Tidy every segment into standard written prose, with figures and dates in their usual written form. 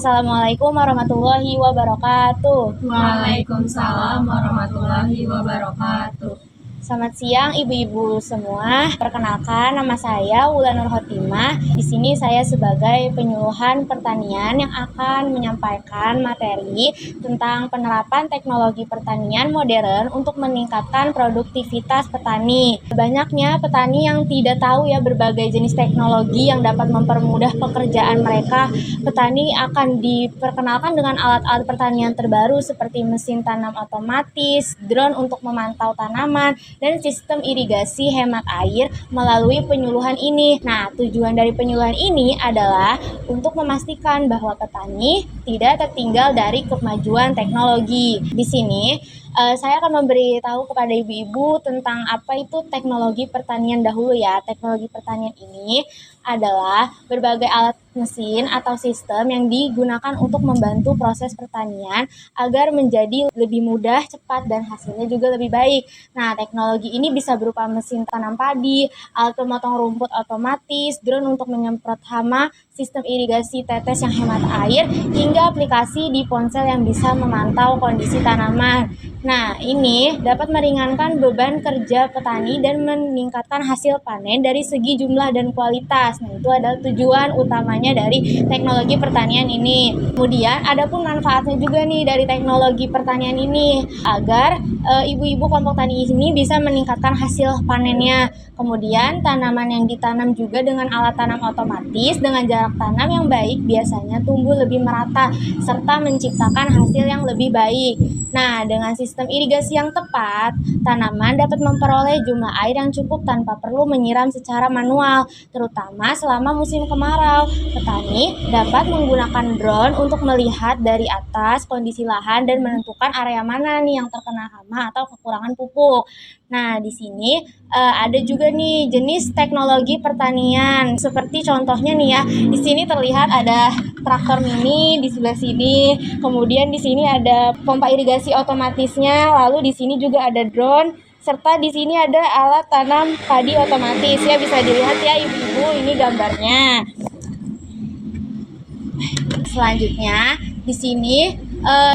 Assalamualaikum warahmatullahi wabarakatuh. Waalaikumsalam warahmatullahi wabarakatuh. Selamat siang ibu-ibu semua. Perkenalkan, nama saya Wulan Nur Khotimah. Di sini saya sebagai penyuluhan pertanian yang akan menyampaikan materi tentang penerapan teknologi pertanian modern untuk meningkatkan produktivitas petani. Banyaknya petani yang tidak tahu ya berbagai jenis teknologi yang dapat mempermudah pekerjaan mereka. Petani akan diperkenalkan dengan alat-alat pertanian terbaru seperti mesin tanam otomatis, drone untuk memantau tanaman, dan sistem irigasi hemat air melalui penyuluhan ini. Nah, tujuan dari penyuluhan ini adalah untuk memastikan bahwa petani tidak tertinggal dari kemajuan teknologi. Di sini, saya akan memberitahu kepada ibu-ibu tentang apa itu teknologi pertanian dahulu ya. Teknologi pertanian ini adalah berbagai alat mesin atau sistem yang digunakan untuk membantu proses pertanian agar menjadi lebih mudah, cepat, dan hasilnya juga lebih baik. Nah, teknologi ini bisa berupa mesin tanam padi, alat pemotong rumput otomatis, drone untuk menyemprot hama, sistem irigasi tetes yang hemat air, hingga aplikasi di ponsel yang bisa memantau kondisi tanaman. Nah, ini dapat meringankan beban kerja petani dan meningkatkan hasil panen dari segi jumlah dan kualitas. Nah, itu adalah tujuan utamanya dari teknologi pertanian ini. Kemudian, ada pun manfaatnya juga nih dari teknologi pertanian ini agar ibu-ibu kelompok tani ini bisa meningkatkan hasil panennya. Kemudian, tanaman yang ditanam juga dengan alat tanam otomatis dengan jarak tanam yang baik biasanya tumbuh lebih merata serta menciptakan hasil yang lebih baik. Nah, dengan sistem irigasi yang tepat, tanaman dapat memperoleh jumlah air yang cukup tanpa perlu menyiram secara manual, terutama selama musim kemarau. Petani dapat menggunakan drone untuk melihat dari atas kondisi lahan dan menentukan area mana nih yang terkena hama atau kekurangan pupuk. Nah, di sini ada juga nih jenis teknologi pertanian. Seperti contohnya nih ya, di sini terlihat ada traktor mini di sebelah sini. Kemudian di sini ada pompa irigasi otomatisnya, lalu di sini juga ada drone, serta di sini ada alat tanam padi otomatis. Ya, bisa dilihat ya ibu-ibu, ini gambarnya. Selanjutnya, di sini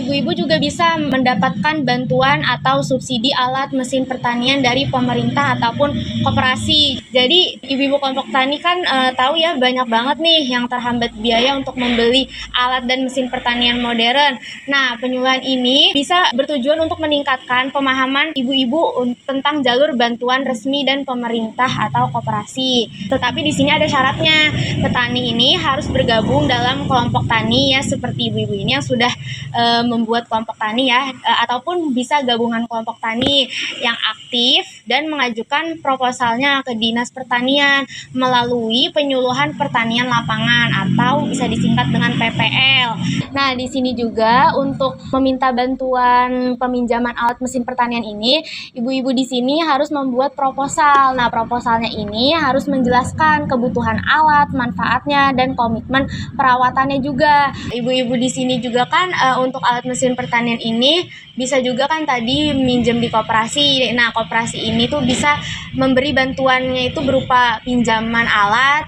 ibu-ibu juga bisa mendapatkan bantuan atau subsidi alat mesin pertanian dari pemerintah ataupun koperasi. Jadi ibu-ibu kelompok tani kan tahu ya banyak banget nih yang terhambat biaya untuk membeli alat dan mesin pertanian modern. Nah, penyuluhan ini bisa bertujuan untuk meningkatkan pemahaman ibu-ibu tentang jalur bantuan resmi dan pemerintah atau koperasi. Tetapi di sini ada syaratnya. Petani ini harus bergabung dalam kelompok tani ya, seperti ibu-ibu ini yang sudah membuat kelompok tani ya, ataupun bisa gabungan kelompok tani yang aktif dan mengajukan proposalnya ke Dinas Pertanian melalui penyuluhan pertanian lapangan atau bisa disingkat dengan PPL. Nah, di sini juga untuk meminta bantuan peminjaman alat mesin pertanian ini, ibu-ibu di sini harus membuat proposal. Nah, proposalnya ini harus menjelaskan kebutuhan alat, manfaatnya, dan komitmen perawatannya juga. Ibu-ibu di sini juga kan untuk alat mesin pertanian ini bisa juga kan tadi minjem di koperasi. Nah, koperasi ini tuh bisa memberi bantuannya itu berupa pinjaman alat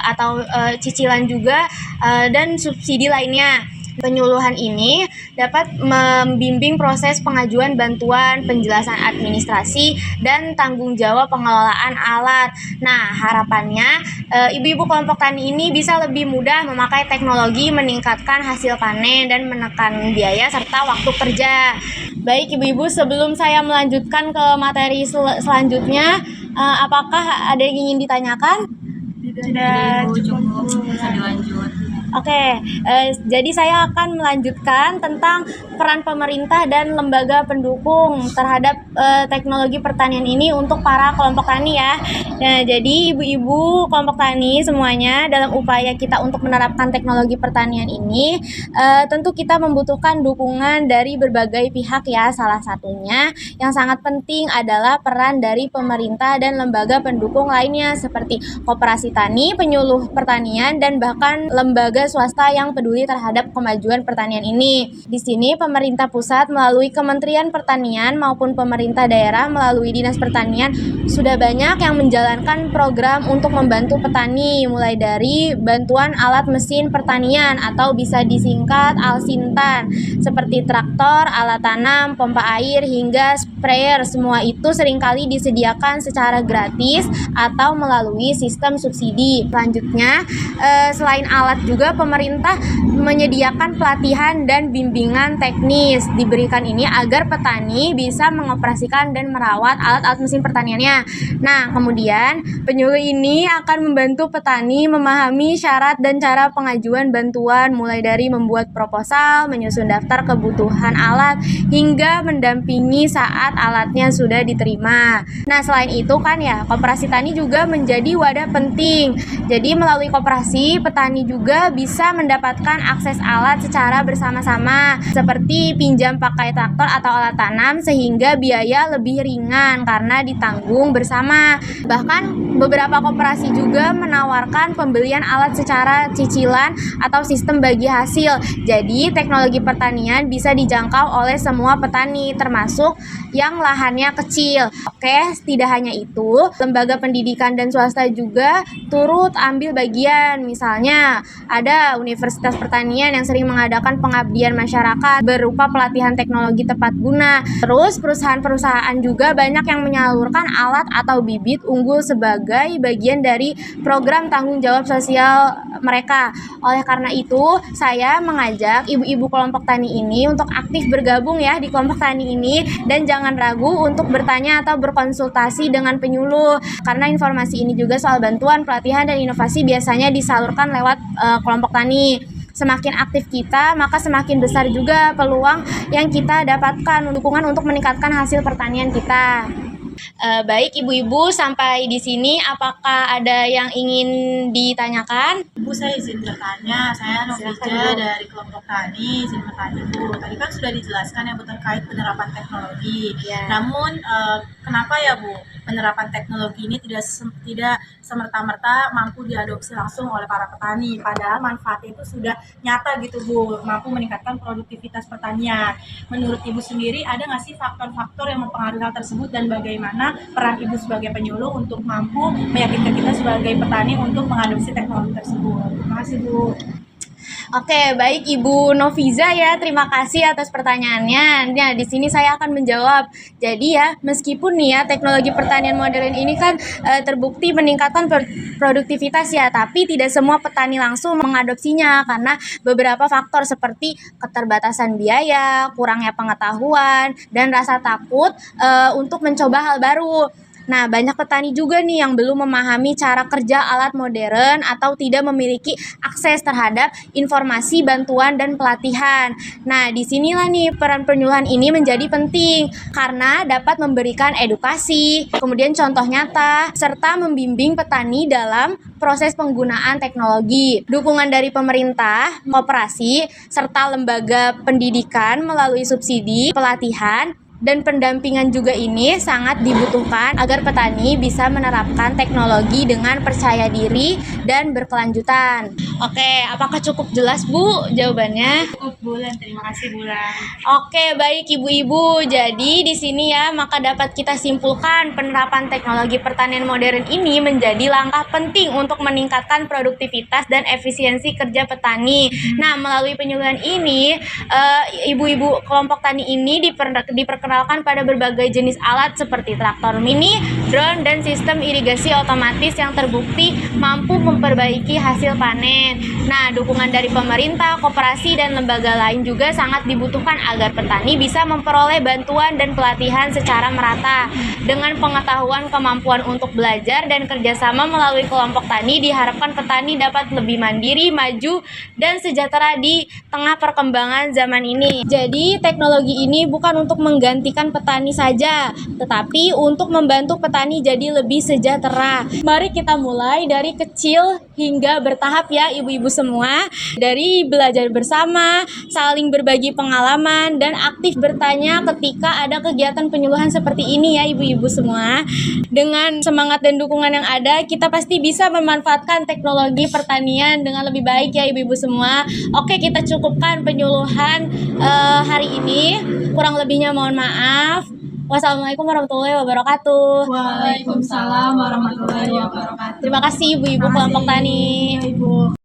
atau cicilan juga dan subsidi lainnya. Penyuluhan ini dapat membimbing proses pengajuan bantuan, penjelasan administrasi, dan tanggung jawab pengelolaan alat. Nah, harapannya ibu-ibu kelompok tani ini bisa lebih mudah memakai teknologi, meningkatkan hasil panen, dan menekan biaya serta waktu kerja. Baik ibu-ibu, sebelum saya melanjutkan ke materi selanjutnya, apakah ada yang ingin ditanyakan? Tidak, cukup, bisa dilanjut. Oke, jadi saya akan melanjutkan tentang peran pemerintah dan lembaga pendukung terhadap teknologi pertanian ini untuk para kelompok tani ya. Nah, jadi ibu-ibu kelompok tani semuanya dalam upaya kita untuk menerapkan teknologi pertanian ini, tentu kita membutuhkan dukungan dari berbagai pihak ya. Salah satunya yang sangat penting adalah peran dari pemerintah dan lembaga pendukung lainnya seperti koperasi tani, penyuluh pertanian, dan bahkan lembaga juga swasta yang peduli terhadap kemajuan pertanian ini. Di sini pemerintah pusat melalui Kementerian Pertanian maupun pemerintah daerah melalui Dinas Pertanian sudah banyak yang menjalankan program untuk membantu petani, mulai dari bantuan alat mesin pertanian atau bisa disingkat Alsintan, seperti traktor, alat tanam, pompa air, hingga sprayer. Semua itu seringkali disediakan secara gratis atau melalui sistem subsidi. Selanjutnya, selain alat juga pemerintah menyediakan pelatihan dan bimbingan teknis diberikan ini agar petani bisa mengoperasikan dan merawat alat-alat mesin pertaniannya. Nah, kemudian penyuluh ini akan membantu petani memahami syarat dan cara pengajuan bantuan, mulai dari membuat proposal, menyusun daftar kebutuhan alat, hingga mendampingi saat alatnya sudah diterima. Nah, selain itu kan ya, koperasi tani juga menjadi wadah penting. Jadi melalui koperasi, petani juga bisa mendapatkan akses alat secara bersama-sama, seperti pinjam pakai traktor atau alat tanam, sehingga biaya lebih ringan karena ditanggung bersama. Bahkan beberapa koperasi juga menawarkan pembelian alat secara cicilan atau sistem bagi hasil. Jadi teknologi pertanian bisa dijangkau oleh semua petani, termasuk yang lahannya kecil. Oke, tidak hanya itu, lembaga pendidikan dan swasta juga turut ambil bagian. Misalnya, ada Universitas Pertanian yang sering mengadakan pengabdian masyarakat berupa pelatihan teknologi tepat guna. Terus, perusahaan-perusahaan juga banyak yang menyalurkan alat atau bibit unggul sebagai bagian dari program tanggung jawab sosial mereka. Oleh karena itu, saya mengajak ibu-ibu kelompok tani ini untuk aktif bergabung ya di kelompok tani ini, dan jangan ragu untuk bertanya atau berkonsultasi dengan penyuluh, karena informasi ini juga soal bantuan, pelatihan, dan inovasi biasanya disalurkan lewat kelompok tani. Semakin aktif kita, maka semakin besar juga peluang yang kita dapatkan, dukungan untuk meningkatkan hasil pertanian kita. Baik ibu-ibu, sampai di sini apakah ada yang ingin ditanyakan? Bu, saya izin bertanya. Saya Novija dari kelompok tani, izin bertanya Bu. Tadi kan sudah dijelaskan ya Bu terkait penerapan teknologi. Ya. Namun kenapa ya Bu penerapan teknologi ini tidak semerta-merta mampu diadopsi langsung oleh para petani, padahal manfaatnya itu sudah nyata gitu Bu, mampu meningkatkan produktivitas pertanian. Menurut Ibu sendiri, ada nggak sih faktor-faktor yang mempengaruhi hal tersebut, dan bagaimana peran Ibu sebagai penyuluh untuk mampu meyakinkan kita sebagai petani untuk mengadopsi teknologi tersebut? Terima kasih Bu. Oke, baik Ibu Noviza ya, terima kasih atas pertanyaannya. Nah, di sini saya akan menjawab. Jadi ya, meskipun nih ya teknologi pertanian modern ini kan terbukti meningkatkan produktivitas ya, tapi tidak semua petani langsung mengadopsinya karena beberapa faktor seperti keterbatasan biaya, kurangnya pengetahuan, dan rasa takut untuk mencoba hal baru. Nah, banyak petani juga nih yang belum memahami cara kerja alat modern atau tidak memiliki akses terhadap informasi, bantuan, dan pelatihan. Nah, disinilah nih peran penyuluhan ini menjadi penting karena dapat memberikan edukasi, kemudian contoh nyata, serta membimbing petani dalam proses penggunaan teknologi. Dukungan dari pemerintah, koperasi, serta lembaga pendidikan melalui subsidi, pelatihan, dan pendampingan juga ini sangat dibutuhkan agar petani bisa menerapkan teknologi dengan percaya diri dan berkelanjutan. Oke, apakah cukup jelas Bu jawabannya? Cukup Bulan, terima kasih Bulan. Oke, baik ibu-ibu. Jadi di sini ya, maka dapat kita simpulkan penerapan teknologi pertanian modern ini menjadi langkah penting untuk meningkatkan produktivitas dan efisiensi kerja petani. Nah, melalui penyuluhan ini, ibu-ibu kelompok tani ini diperkenalkan pada berbagai jenis alat seperti traktor mini, drone, dan sistem irigasi otomatis yang terbukti mampu memperbaiki hasil panen. Nah, dukungan dari pemerintah, koperasi, dan lembaga lain juga sangat dibutuhkan agar petani bisa memperoleh bantuan dan pelatihan secara merata. Dengan pengetahuan, kemampuan untuk belajar, dan kerjasama melalui kelompok tani, diharapkan petani dapat lebih mandiri, maju, dan sejahtera di tengah perkembangan zaman ini. Jadi, teknologi ini bukan untuk menggantikan petani saja, tetapi untuk membantu petani jadi lebih sejahtera. Mari kita mulai dari kecil hingga bertahap ya ibu-ibu semua. Dari belajar bersama, saling berbagi pengalaman, dan aktif bertanya ketika ada kegiatan penyuluhan seperti ini ya ibu-ibu semua. Dengan semangat dan dukungan yang ada, kita pasti bisa memanfaatkan teknologi pertanian dengan lebih baik ya ibu-ibu semua. Oke, kita cukupkan penyuluhan hari ini. Kurang lebihnya mohon maaf. Wassalamualaikum warahmatullahi wabarakatuh. Waalaikumsalam warahmatullahi wabarakatuh. Terima kasih ibu-ibu kelompok tani. Ibu.